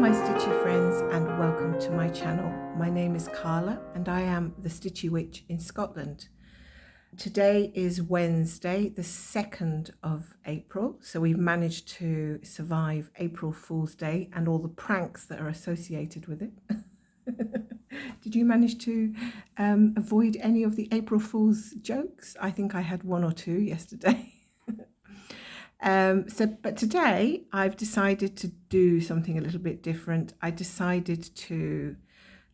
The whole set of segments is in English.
my Stitchy friends, and welcome to my channel. My name is Carla and I am the Stitchy Witch in Scotland. Today is Wednesday, the 2nd of April, so we've managed to survive April Fool's Day and all the pranks that are associated with it. Did you manage to avoid any of the April Fool's jokes? I think I had one or two yesterday. But today I've decided to do something a little bit different. I decided to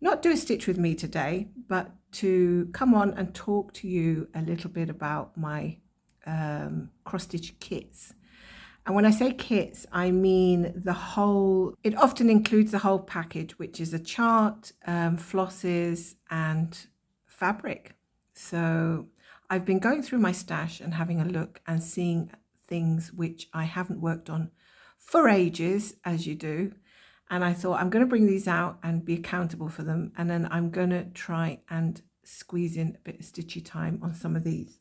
not do a stitch with me today, but to come on and talk to you a little bit about my cross stitch kits. And when I say kits, I mean the whole, it often includes the whole package, which is a chart, flosses and fabric. So I've been going through my stash and having a look and seeing things which I haven't worked on for ages, as you do. And I thought I'm going to bring these out and be accountable for them. And then I'm going to try and squeeze in a bit of stitchy time on some of these.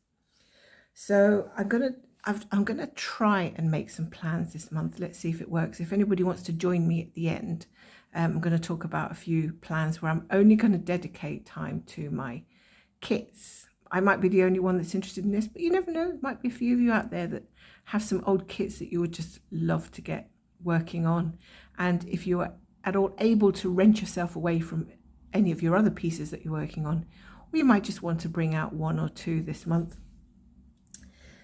So I'm going to try and make some plans this month. Let's see if it works. If anybody wants to join me at the end, I'm going to talk about a few plans where I'm only going to dedicate time to my kits. I might be the only one that's interested in this, but you never know. There might be a few of you out there that have some old kits that you would just love to get working on. And if you are at all able to wrench yourself away from any of your other pieces that you're working on, or you might just want to bring out one or two this month.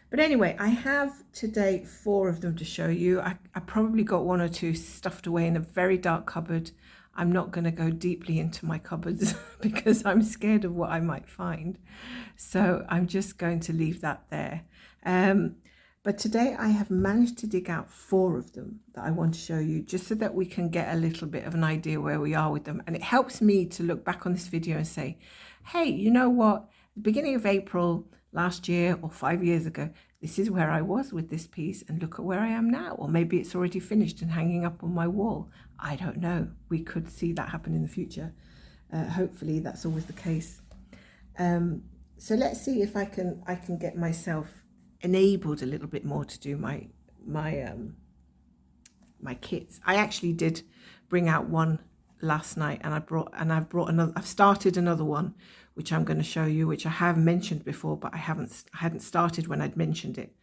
But anyway, I have today 4 of them to show you. I probably got 1 or 2 stuffed away in a very dark cupboard. I'm not going to go deeply into my cupboards because I'm scared of what I might find. So I'm just going to leave that there. But today I have managed to dig out 4 of them that I want to show you, just so that we can get a little bit of an idea where we are with them. And it helps me to look back on this video and say, hey, you know what? The beginning of April last year or 5 years ago, this is where I was with this piece, and look at where I am now. Or maybe it's already finished and hanging up on my wall. I don't know. We could see that happen in the future. Hopefully that's always the case. So let's see if I can get myself enabled a little bit more to do my kits. I actually did bring out one last night, and I've started another one, which I'm going to show you, which I have mentioned before, but I hadn't started when I'd mentioned it.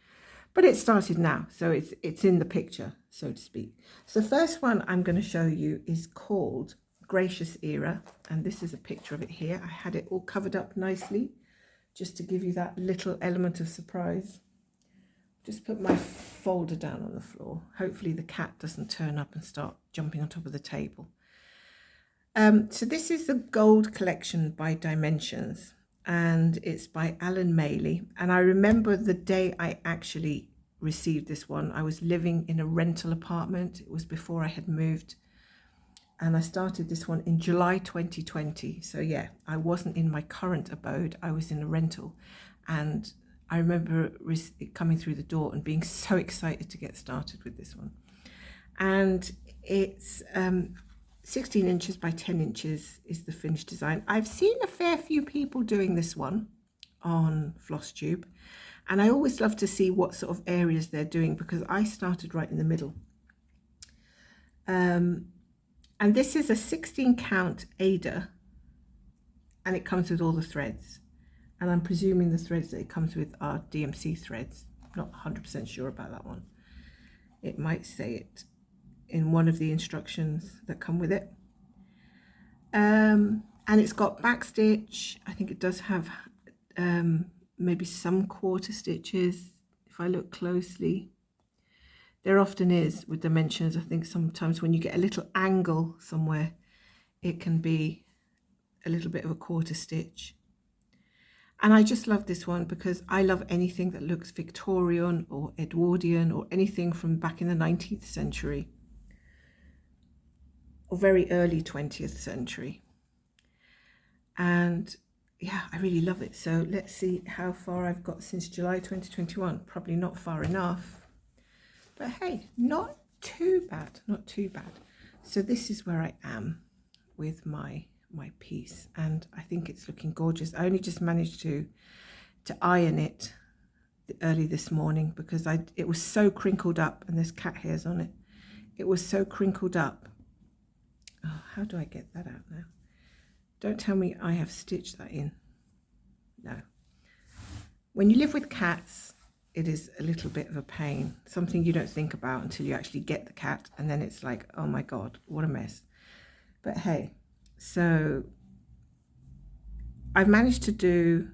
But it started now, so it's in the picture, so to speak. So the first one I'm going to show you is called Gracious Era, and this is a picture of it here. I had it all covered up nicely, just to give you that little element of surprise. Just put my folder down on the floor. Hopefully the cat doesn't turn up and start jumping on top of the table. So this is the Gold Collection by Dimensions, and it's by Maley. And I remember the day I actually received this one. I was living in a rental apartment. It was before I had moved, and I started this one in July 2020. So yeah, I wasn't in my current abode. I was in a rental, and I remember it coming through the door and being so excited to get started with this one. And it's 16 inches by 10 inches is the finished design. I've seen a fair few people doing this one on FlossTube, and I always love to see what sort of areas they're doing, because I started right in the middle. And this is a 16 count Ada, and it comes with all the threads. And I'm presuming the threads that it comes with are DMC threads. Not 100% sure about that one. It might say it in one of the instructions that come with it. And it's got back stitch. I think it does have maybe some quarter stitches if I look closely. There often is with dimensions. I think sometimes when you get a little angle somewhere, it can be a little bit of a quarter stitch. And I just love this one because I love anything that looks Victorian or Edwardian or anything from back in the 19th century or very early 20th century. And yeah, I really love it. So let's see how far I've got since July 2021. Probably not far enough, but hey, not too bad, not too bad. So this is where I am with my piece, and I think it's looking gorgeous. I only just managed to iron it early this morning because it was so crinkled up, and there's cat hairs on it. It was so crinkled up Oh, how do I get that out now? Don't tell me I have stitched that in. No. When you live with cats, it is a little bit of a pain. Something you don't think about until you actually get the cat. And then it's like, oh my God, what a mess. But hey, so I've managed to do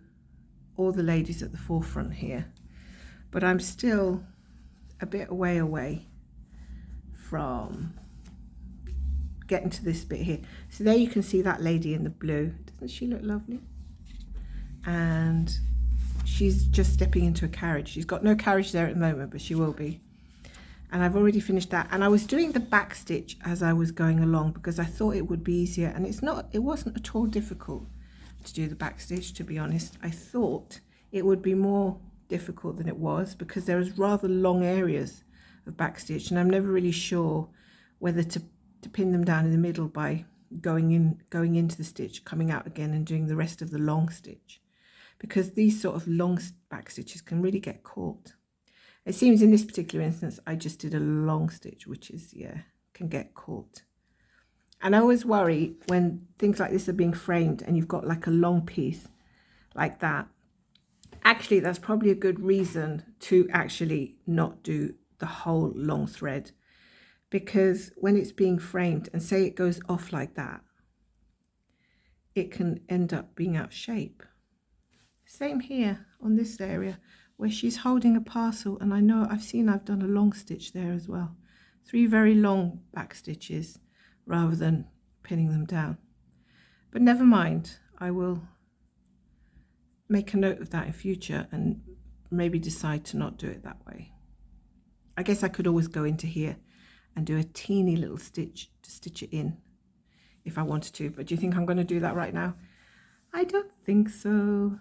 all the ladies at the forefront here. But I'm still a bit away from getting to this bit here. So there you can see that lady in the blue. Doesn't she look lovely? And she's just stepping into a carriage. She's got no carriage there at the moment, but she will be. And I've already finished that. And I was doing the back stitch as I was going along because I thought it would be easier. And it wasn't at all difficult to do the back stitch, to be honest. I thought it would be more difficult than it was because there was rather long areas of back stitch, and I'm never really sure whether to pin them down in the middle by going into the stitch, coming out again and doing the rest of the long stitch, because these sort of long back stitches can really get caught. It seems in this particular instance I just did a long stitch, which is, yeah, can get caught. And I always worry when things like this are being framed and you've got like a long piece like that. Actually, that's probably a good reason to actually not do the whole long thread, because when it's being framed and say it goes off like that, it can end up being out of shape. Same here on this area where she's holding a parcel, and I know I've done a long stitch there as well. 3 very long back stitches rather than pinning them down. But never mind, I will make a note of that in future and maybe decide to not do it that way. I guess I could always go into here and do a teeny little stitch to stitch it in if I wanted to, but do you think I'm going to do that right now? I don't think so.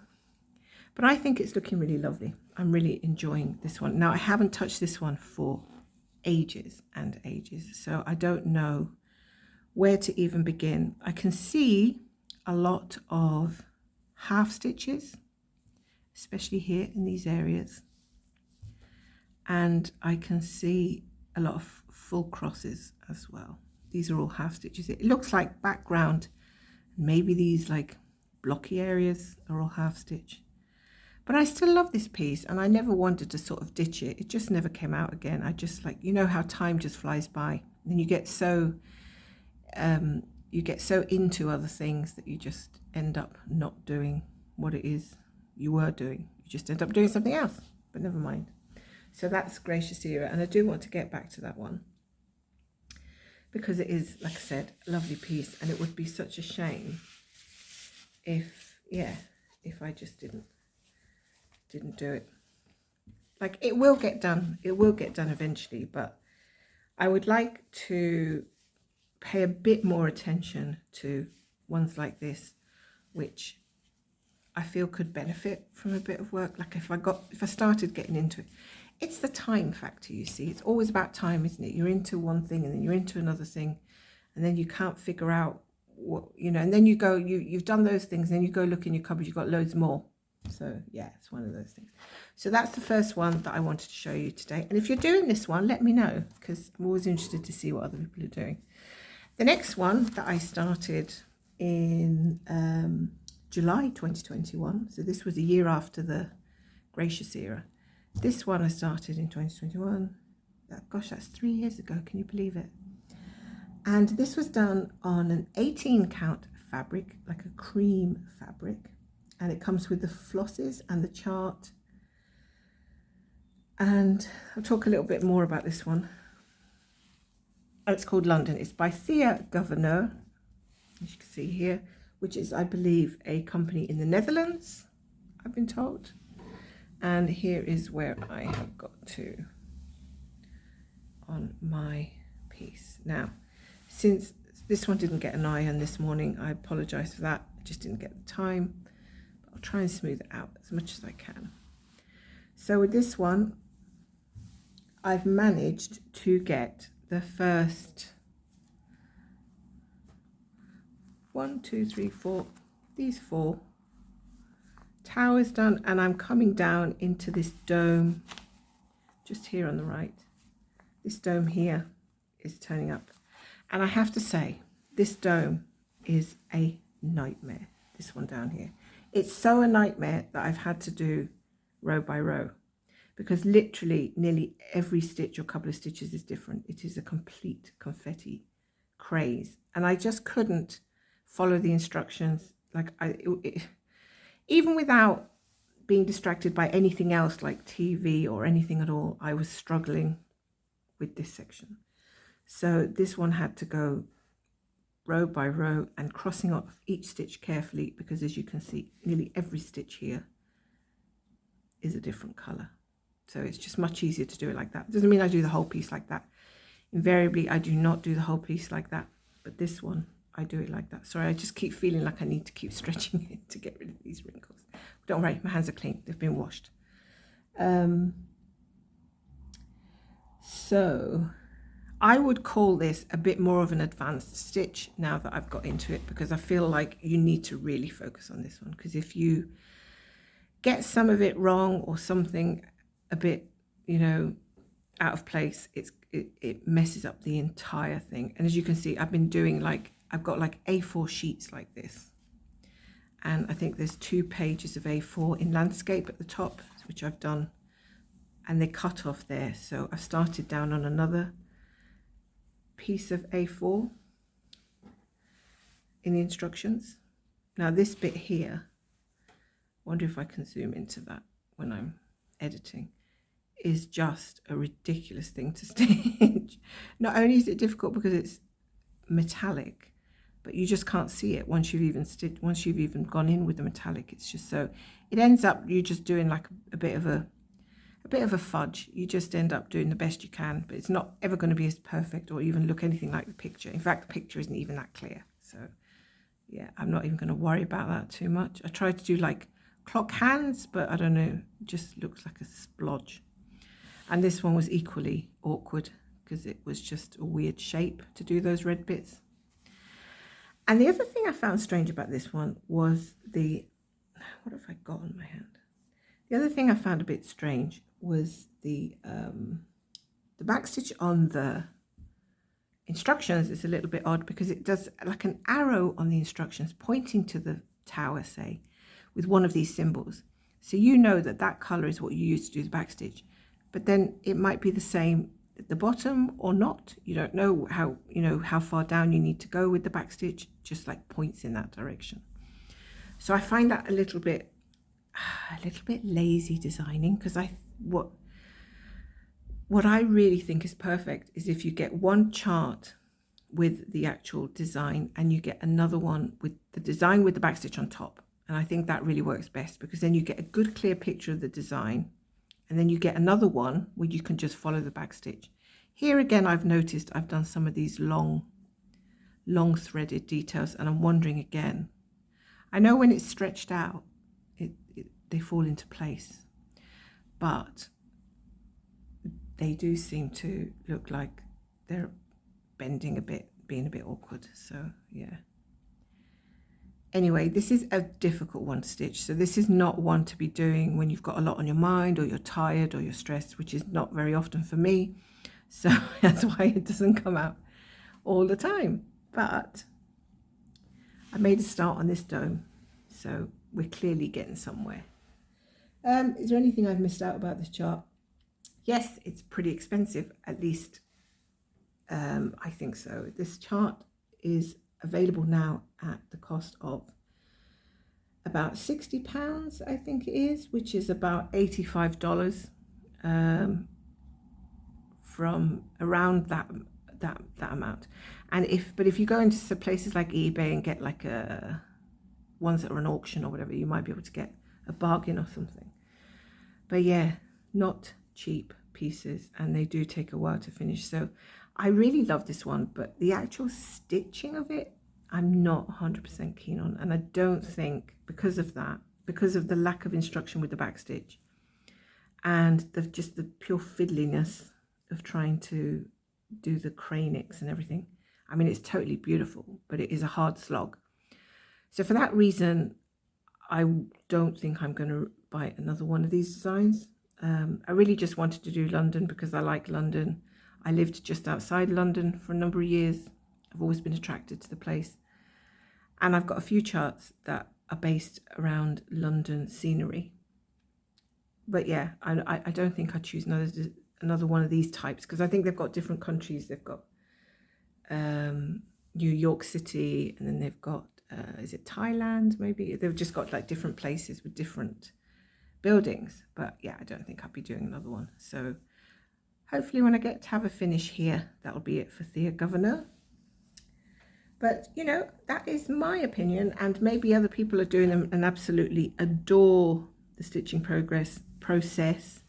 But I think it's looking really lovely. I'm really enjoying this one. Now, I haven't touched this one for ages and ages, so I don't know where to even begin. I can see a lot of half stitches, especially here in these areas. And I can see a lot of full crosses as well. These are all half stitches. It looks like background. Maybe these like blocky areas are all half stitch. But I still love this piece, and I never wanted to sort of ditch it. It just never came out again. I just like, you know how time just flies by, and you get so into other things that you just end up not doing what it is you were doing. You just end up doing something else, but never mind. So that's Gracious Era, and I do want to get back to that one because it is, like I said, a lovely piece, and it would be such a shame if I just didn't do it. Like, it will get done. It will get done eventually, but I would like to pay a bit more attention to ones like this, which I feel could benefit from a bit of work. Like if I started getting into it, it's the time factor, you see. It's always about time, isn't it? You're into one thing and then you're into another thing, and then you can't figure out what, and then you go, you've done those things, and then you go look in your cupboard, you've got loads more. So yeah, it's one of those things. So that's the first one that I wanted to show you today. And if you're doing this one, let me know, because I'm always interested to see what other people are doing. The next one that I started in July 2021, so this was a year after the Gracious Era. This one I started in 2021. Gosh, that's 3 years ago. Can you believe it? And this was done on an 18 count fabric, like a cream fabric. And it comes with the flosses and the chart. And I'll talk a little bit more about this one. Oh, it's called London. It's by Thea, Gouverneur, as you can see here, which is, I believe, a company in the Netherlands, I've been told. And here is where I have got to on my piece. Now, since this one didn't get an iron this morning, I apologise for that. I just didn't get the time. But I'll try and smooth it out as much as I can. So with this one, I've managed to get the first 1, 2, 3, 4, these 4 towers done, and I'm coming down into this dome just here on the right. This dome here is turning up, and I have to say, this dome is a nightmare, this one down here. It's so a nightmare that I've had to do row by row, because literally nearly every stitch or couple of stitches is different. It is a complete confetti craze, and I just couldn't follow the instructions. Like even without being distracted by anything else like TV or anything at all, I was struggling with this section. So this one had to go row by row and crossing off each stitch carefully, because as you can see, nearly every stitch here is a different color. So it's just much easier to do it like that. It doesn't mean I do the whole piece like that. Invariably, I do not do the whole piece like that, but this one, I do it like that. Sorry, I just keep feeling like I need to keep stretching it to get rid of these wrinkles. Don't worry, my hands are clean. They've been washed. So I would call this a bit more of an advanced stitch now that I've got into it, because I feel like you need to really focus on this one, because if you get some of it wrong or something a bit, you know, out of place, it messes up the entire thing. And as you can see, I've been doing I've got like A4 sheets like this, and I think there's 2 pages of A4 in landscape at the top, which I've done, and they cut off there. So I've started down on another piece of A4 in the instructions. Now this bit here, wonder if I can zoom into that when I'm editing, is just a ridiculous thing to stitch. Not only is it difficult because it's metallic, but you just can't see it once you've even gone in with the metallic. It's just so, it ends up you just doing like a bit of a fudge. You just end up doing the best you can, but it's not ever going to be as perfect or even look anything like the picture. In fact, the picture isn't even that clear. So yeah, I'm not even going to worry about that too much. I tried to do like clock hands, but I don't know, it just looks like a splodge. And this one was equally awkward because it was just a weird shape to do those red bits. And the other thing I found strange about this one was what have I got on my hand? The other thing I found a bit strange was the backstitch on the instructions is a little bit odd, because it does like an arrow on the instructions pointing to the tower, say, with one of these symbols. So you know that that color is what you use to do the backstitch, but then it might be the same at the bottom or not. You don't know how far down you need to go with the backstitch, just like points in that direction. So I find that a little bit lazy designing, because what I really think is perfect is if you get one chart with the actual design and you get another one with the design with the backstitch on top. And I think that really works best, because then you get a good clear picture of the design, and then you get another one where you can just follow the backstitch. Here again, I've noticed I've done some of these long threaded details, and I'm wondering again, I know when it's stretched out, they fall into place, but they do seem to look like they're bending a bit, being a bit awkward. So yeah. Anyway, this is a difficult one to stitch. So this is not one to be doing when you've got a lot on your mind, or you're tired, or you're stressed, which is not very often for me. So that's why it doesn't come out all the time. But I made a start on this dome, so we're clearly getting somewhere. Is there anything I've missed out about this chart? Yes, it's pretty expensive, at least I think so. This chart is available now at the cost of about £60, I think it is, which is about $85 from around that amount. And if you go into places like eBay and get like ones that are an auction or whatever, you might be able to get a bargain or something. But yeah, not cheap pieces, and they do take a while to finish. So I really love this one, but the actual stitching of it, I'm not 100% keen on. And I don't think, because of the lack of instruction with the backstitch and just the pure fiddliness of trying to do the cranics and everything. I mean, it's totally beautiful, but it is a hard slog. So for that reason, I don't think I'm going to buy another one of these designs. I really just wanted to do London because I like London. I lived just outside London for a number of years, I've always been attracted to the place. And I've got a few charts that are based around London scenery. But yeah, I don't think I'd choose another one of these types, because I think they've got different countries. They've got New York City, and then they've got, is it Thailand maybe? They've just got like different places with different buildings. But yeah, I don't think I'll be doing another one. So hopefully when I get to have a finish here, that'll be it for Thea Gouverneur. But, you know, that is my opinion, and maybe other people are doing them and absolutely adore the stitching process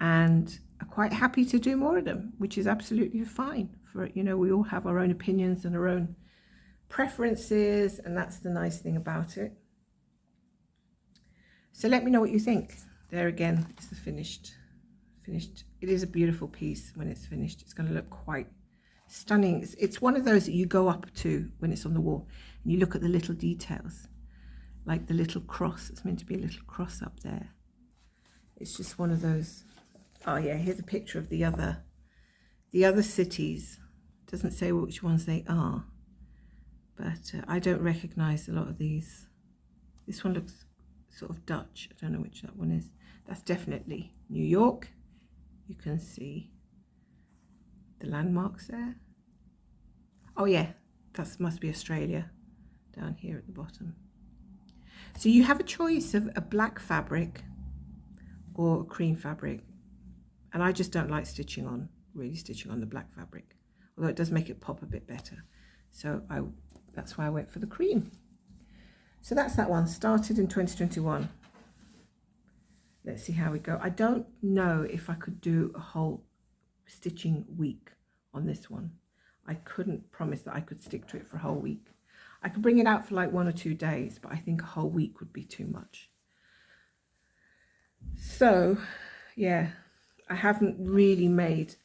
and are quite happy to do more of them, which is absolutely fine. For, you know, we all have our own opinions and our own preferences, and that's the nice thing about it. So let me know what you think. There again is the finished. It is a beautiful piece when it's finished. It's going to look quite stunning. It's one of those that you go up to when it's on the wall and you look at the little details, like the little cross. It's meant to be a little cross up there. It's just one of those. Oh yeah, here's a picture of the other cities. It doesn't say which ones they are, but I don't recognize a lot of these. This one looks sort of Dutch. I don't know which that one is. That's definitely New York. You can see the landmarks there. Oh yeah, that must be Australia down here at the bottom. So you have a choice of a black fabric or a cream fabric, and I just don't like stitching on the black fabric, although it does make it pop a bit better. So that's why I went for the cream. So that's that one, started in 2021. Let's see how we go. I don't know if I could do a whole stitching week on this one. I couldn't promise that I could stick to it for a whole week. I could bring it out for like 1 or 2 days, but I think a whole week would be too much. So yeah, I haven't really made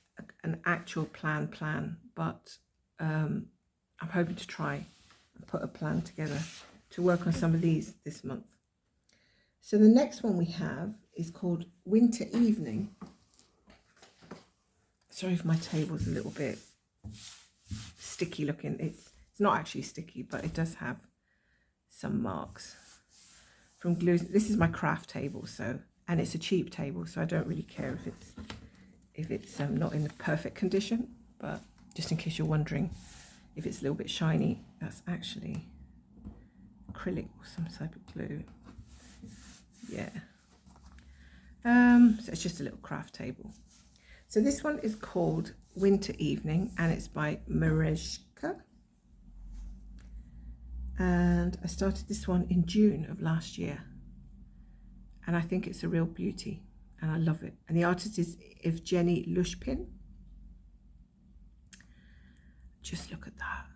an actual plan, but I'm hoping to try and put a plan together to work on some of these this month. So the next one we have is called Winter Evening. Sorry if my table's a little bit sticky looking. It's not actually sticky, but it does have some marks from glue. This is my craft table, and it's a cheap table, so I don't really care if it's not in the perfect condition. But just in case you're wondering if it's a little bit shiny, that's actually acrylic or some type of glue. Yeah. So it's just a little craft table. So this one is called Winter Evening, and it's by Merejka. And I started this one in June of last year. And I think it's a real beauty, and I love it. And the artist is Evgeny Lushpin. Just look at that.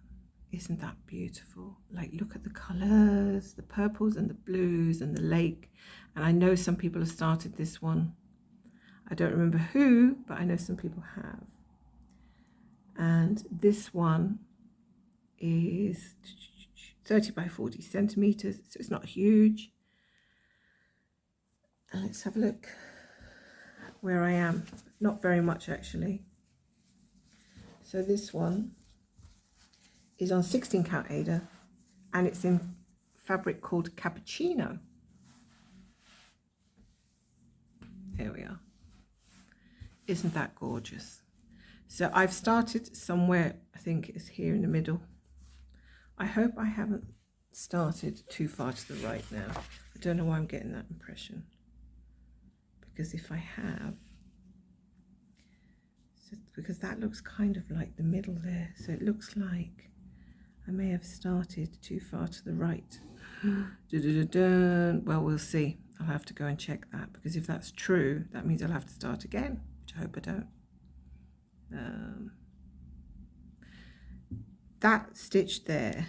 Isn't that beautiful? Like, look at the colours, the purples and the blues and the lake. And I know some people have started this one. I don't remember who, but I know some people have. And this one is 30 by 40 centimeters, so it's not huge. And let's have a look where I am. Not very much, actually. So this one is on 16 count Aida, and it's in fabric called Cappuccino. There we are. Isn't that gorgeous? So I've started somewhere, I think it's here in the middle. I hope I haven't started too far to the right now. I don't know why I'm getting that impression, because if I have, because that looks kind of like the middle there, so it looks like I may have started too far to the right. Well, we'll see. I'll have to go and check that, because if that's true, that means I'll have to start again, which I hope I don't. That stitch there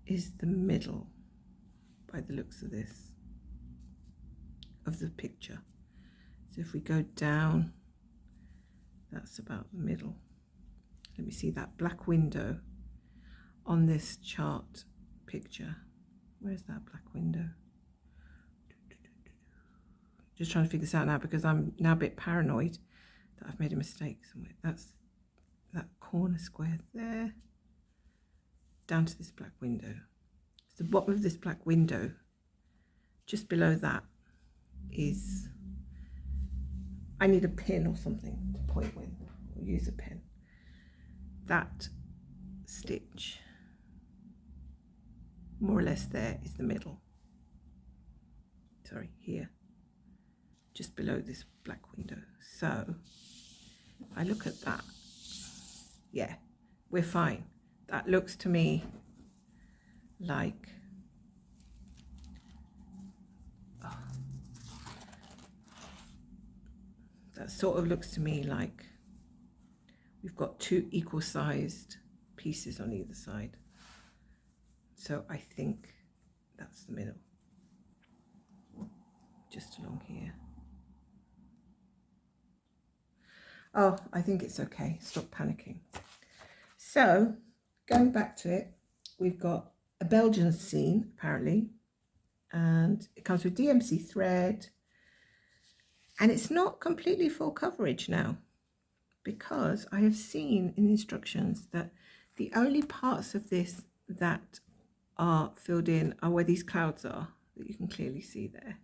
is the middle, by the looks of this, of the picture. So if we go down, that's about the middle. Let me see that black window on this chart picture. Where's that black window? Just trying to figure this out now, because I'm now a bit paranoid that I've made a mistake somewhere. That's that corner square there, down to this black window. So the bottom of this black window, just below that is, I need a pin or something to point with, or use a pin. That stitch, more or less there, is the middle. Sorry, here, just below this black window. So if I look at that, yeah, we're fine. That looks to me like, that sort of looks to me like we've got two equal sized pieces on either side. So I think that's the middle, just along here. Oh, I think it's okay. Stop panicking. So going back to it, we've got a Belgian seam apparently, and it comes with DMC thread, and it's not completely full coverage now, because I have seen in the instructions that the only parts of this that are filled in are where these clouds are, that you can clearly see there.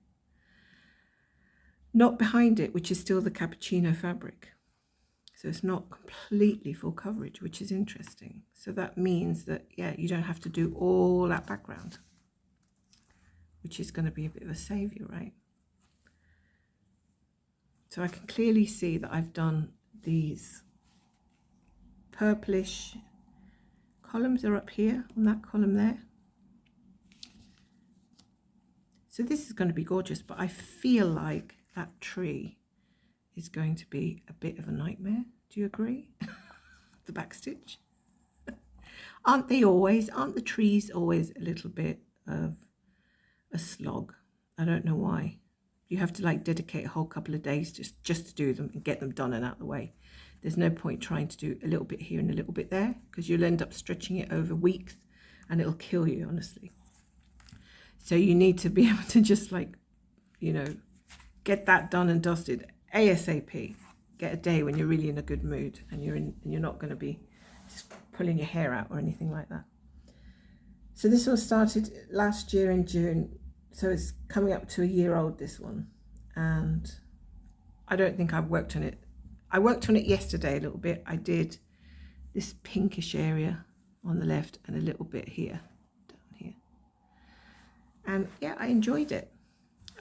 Not behind it, which is still the cappuccino fabric. So it's not completely full coverage, which is interesting. So that means that, yeah, you don't have to do all that background, which is going to be a bit of a saviour, right? So I can clearly see that I've done these purplish columns are up here on that column there. So this is going to be gorgeous, but I feel like that tree is going to be a bit of a nightmare. Do you agree? The back stitch. Aren't they always? Aren't the trees always a little bit of a slog? I don't know why. You have to like dedicate a whole couple of days just to do them and get them done and out of the way. There's no point trying to do a little bit here and a little bit there, because you'll end up stretching it over weeks and it'll kill you, honestly. So you need to be able to just like, you know, get that done and dusted ASAP. Get a day when you're really in a good mood and you're not going to be pulling your hair out or anything like that. So this one started last year in June, so it's coming up to a year old, this one, and I don't think I've worked on it. I worked on it yesterday a little bit. I did this pinkish area on the left and a little bit here, down here, and yeah, I enjoyed it.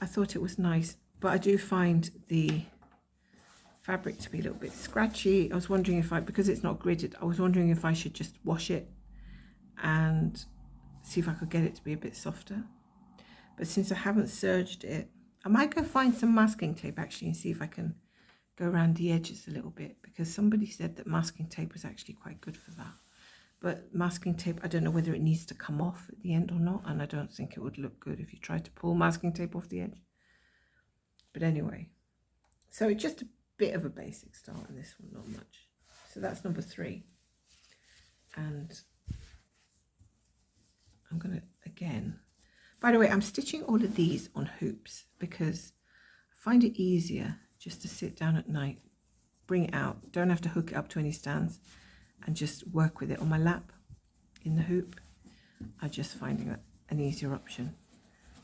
I thought it was nice, but I do find the fabric to be a little bit scratchy. I was wondering if because it's not gridded, I was wondering if I should just wash it and see if I could get it to be a bit softer. But since I haven't serged it, I might go find some masking tape actually and see if I can go around the edges a little bit, because somebody said that masking tape was actually quite good for that. But masking tape, I don't know whether it needs to come off at the end or not, and I don't think it would look good if you tried to pull masking tape off the edge. But anyway, so it's just a bit of a basic start on this one, not much. So that's number 3. And I'm going to, again, by the way, I'm stitching all of these on hoops because I find it easier just to sit down at night, bring it out, don't have to hook it up to any stands, and just work with it on my lap in the hoop. I'm just finding that an easier option.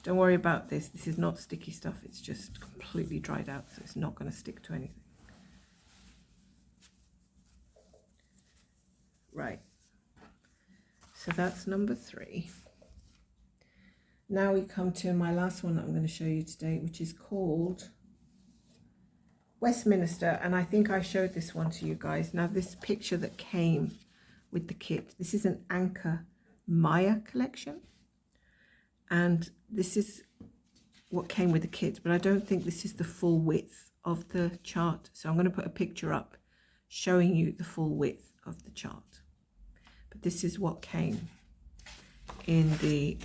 Don't worry about this. This is not sticky stuff. It's just completely dried out, so it's not going to stick to anything. Right. So that's number 3. Now we come to my last one that I'm going to show you today, which is called Westminster. And I think I showed this one to you guys. Now this picture that came with the kit, this is an Anchor MAIA collection. And this is what came with the kit, but I don't think this is the full width of the chart. So I'm going to put a picture up showing you the full width of the chart. But this is what came in the,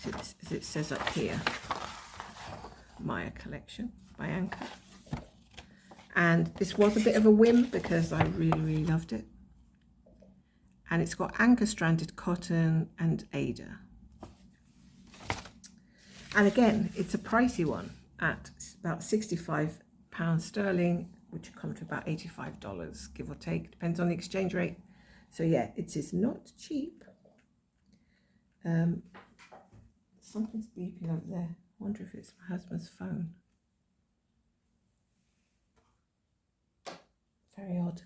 as it says up here, MAIA collection by Anchor. And this was a bit of a whim because I really, really loved it. And it's got Anchor stranded cotton and Ada. And again, it's a pricey one at about £65 sterling, which will come to about $85, give or take, depends on the exchange rate. So yeah, it is not cheap. Something's beeping over there. I wonder if it's my husband's phone. Very odd.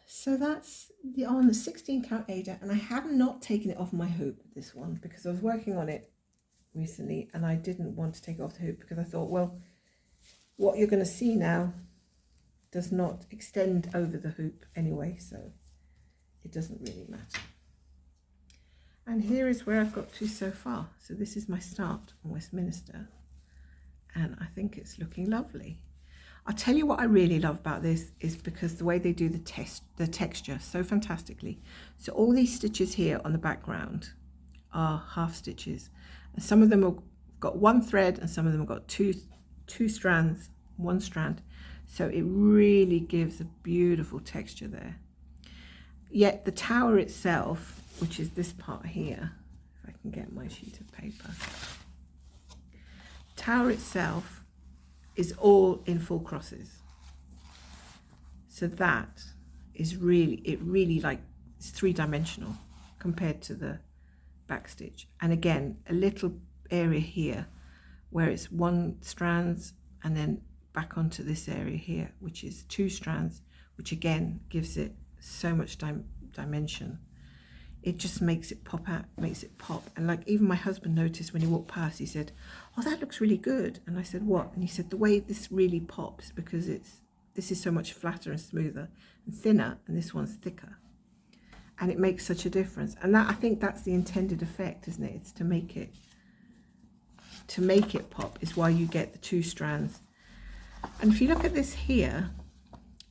So that's on the 16 count Ada, and I have not taken it off my hoop, this one, because I was working on it recently and I didn't want to take it off the hoop because I thought, well, what you're going to see now does not extend over the hoop anyway, so it doesn't really matter. And here is where I've got to so far. So this is my start on Westminster, and I think it's looking lovely. I'll tell you what I really love about this is because the way they do the texture so fantastically. So all these stitches here on the background are half stitches, and some of them have got one thread and some of them have got two strands, one strand. So it really gives a beautiful texture there. Yet the tower itself, which is this part here, if I can get my sheet of paper, tower itself is all in full crosses. So that is really, it's three-dimensional compared to the back stitch. And again, a little area here where it's one strands and then back onto this area here, which is two strands, which again gives it so much dimension. It just makes it pop out, makes it pop. And like even my husband noticed when he walked past, he said, "Oh, that looks really good." And I said, "What?" And he said, "The way this really pops, because this is so much flatter and smoother and thinner, and this one's thicker. And it makes such a difference." And that, I think that's the intended effect, isn't it? It's to make it pop is why you get the two strands. And if you look at this here,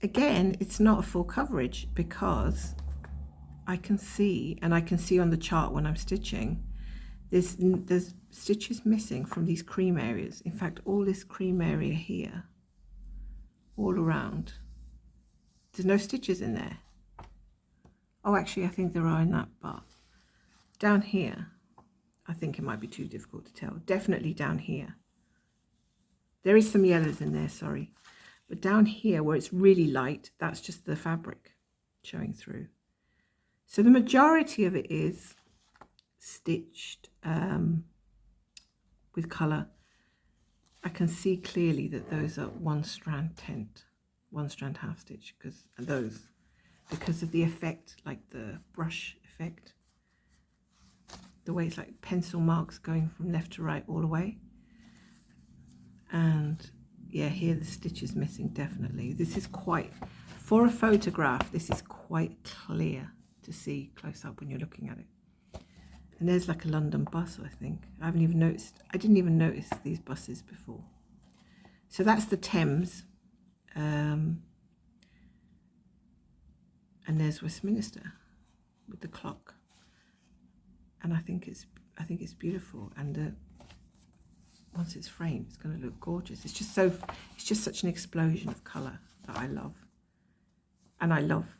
again, it's not a full coverage because I can see, and I can see on the chart when I'm stitching, there's stitches missing from these cream areas. In fact, all this cream area here, all around, there's no stitches in there. Oh, actually, I think there are in that part. Down here, I think it might be too difficult to tell. Definitely down here. There is some yellows in there, sorry. But down here, where it's really light, that's just the fabric showing through. So the majority of it is stitched with colour. I can see clearly that those are one strand tent, one strand half stitch, because of the effect, like the brush effect, the way it's like pencil marks going from left to right all the way. And yeah, here the stitch is missing, definitely. This is quite, for a photograph, this is quite clear to see close up when you're looking at it. And there's like a London bus, I think. I didn't even notice these buses before. So that's the Thames. And there's Westminster with the clock. And I think it's beautiful. And once it's framed, it's going to look gorgeous. It's just such an explosion of colour that I love. And I love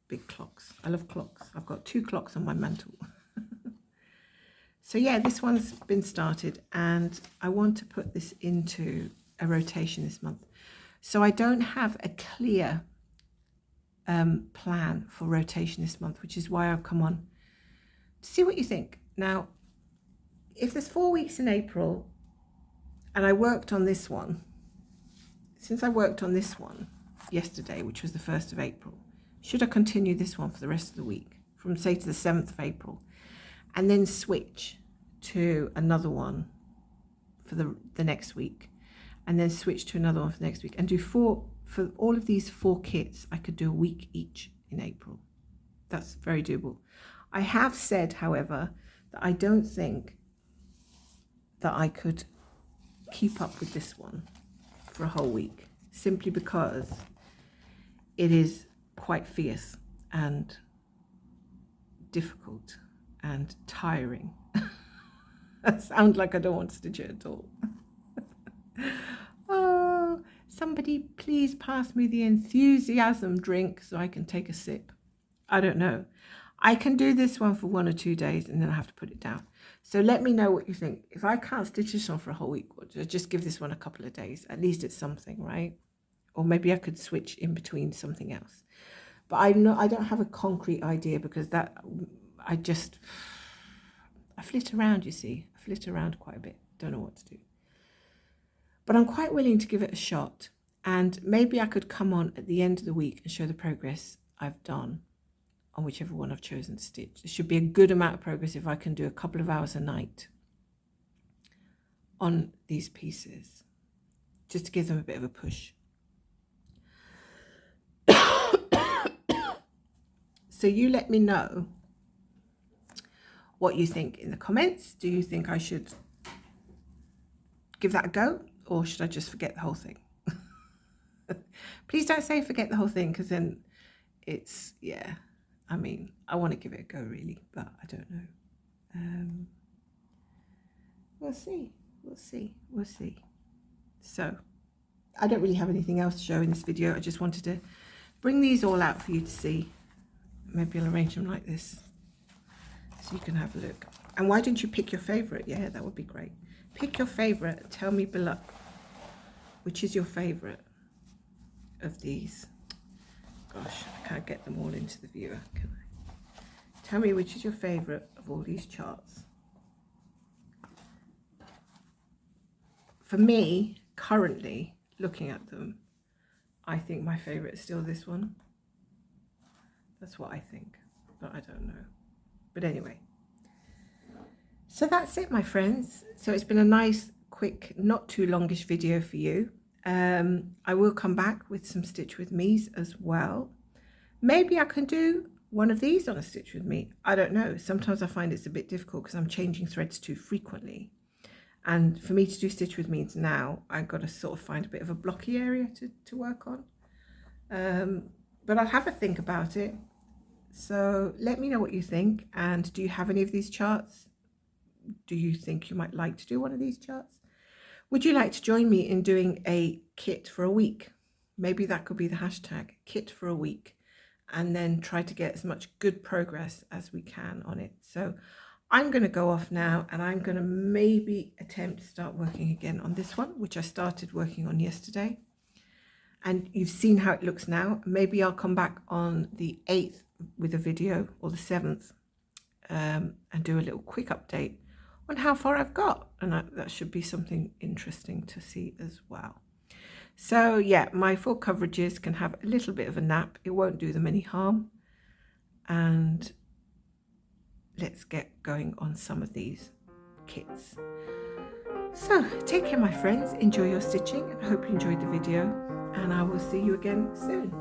big clocks. I love clocks. I've got 2 clocks on my mantle. So yeah, this one's been started, and I want to put this into a rotation this month. So I don't have a clear plan for rotation this month, which is why I've come on to see what you think. Now, if there's 4 weeks in April and I worked on this one, since I worked on this one yesterday, which was the 1st of April, should I continue this one for the rest of the week, from say to the 7th of April, and then switch to another one for the next week, and then switch to another one for the next week, and do 4, for all of these 4 kits, I could do a week each in April. That's very doable. I have said, however, that I don't think that I could keep up with this one for a whole week, simply because it is quite fierce and difficult and tiring. I sound like I don't want to stitch it at all. Oh, somebody please pass me the enthusiasm drink so I can take a sip. I don't know. I can do this one for 1 or 2 days and then I have to put it down. So let me know what you think. If I can't stitch this on for a whole week, just give this one a couple of days. At least it's something, right? Or maybe I could switch in between something else. But I don't have a concrete idea, because I flit around, you see. I flit around quite a bit. Don't know what to do. But I'm quite willing to give it a shot. And maybe I could come on at the end of the week and show the progress I've done on whichever one I've chosen to stitch. There should be a good amount of progress if I can do a couple of hours a night on these pieces, just to give them a bit of a push. So you let me know what you think in the comments. Do you think I should give that a go, or should I just forget the whole thing? Please don't say forget the whole thing, because then it's, yeah, I mean, I want to give it a go really, but I don't know. We'll see. So I don't really have anything else to show in this video. I just wanted to bring these all out for you to see. Maybe I'll arrange them like this so you can have a look. And why don't you pick your favorite? Yeah, that would be great. Pick your favorite. Tell me below which is your favorite of these. Gosh, I can't get them all into the viewer, can I? Tell me which is your favorite of all these charts. For me, currently looking at them, I think my favorite is still this one. That's what I think, but I don't know. But anyway, so that's it, my friends. So it's been a nice, quick, not too longish video for you. I will come back with some Stitch with Me's as well. Maybe I can do one of these on a Stitch with Me. I don't know. Sometimes I find it's a bit difficult because I'm changing threads too frequently. And for me to do Stitch with Me now, I've got to sort of find a bit of a blocky area to work on. But I'll have a think about it. So let me know what you think. And do you have any of these charts? Do you think you might like to do one of these charts? Would you like to join me in doing a kit for a week? Maybe that could be the hashtag, kit for a week, and then try to get as much good progress as we can on it. So I'm going to go off now, and I'm going to maybe attempt to start working again on this one, which I started working on yesterday. And you've seen how it looks now. Maybe I'll come back on the 8th with a video, or the 7th, and do a little quick update on how far I've got. And that should be something interesting to see as well. So yeah, my full coverages can have a little bit of a nap. It won't do them any harm. And let's get going on some of these kits. So take care, my friends. Enjoy your stitching, and I hope you enjoyed the video. And I will see you again soon.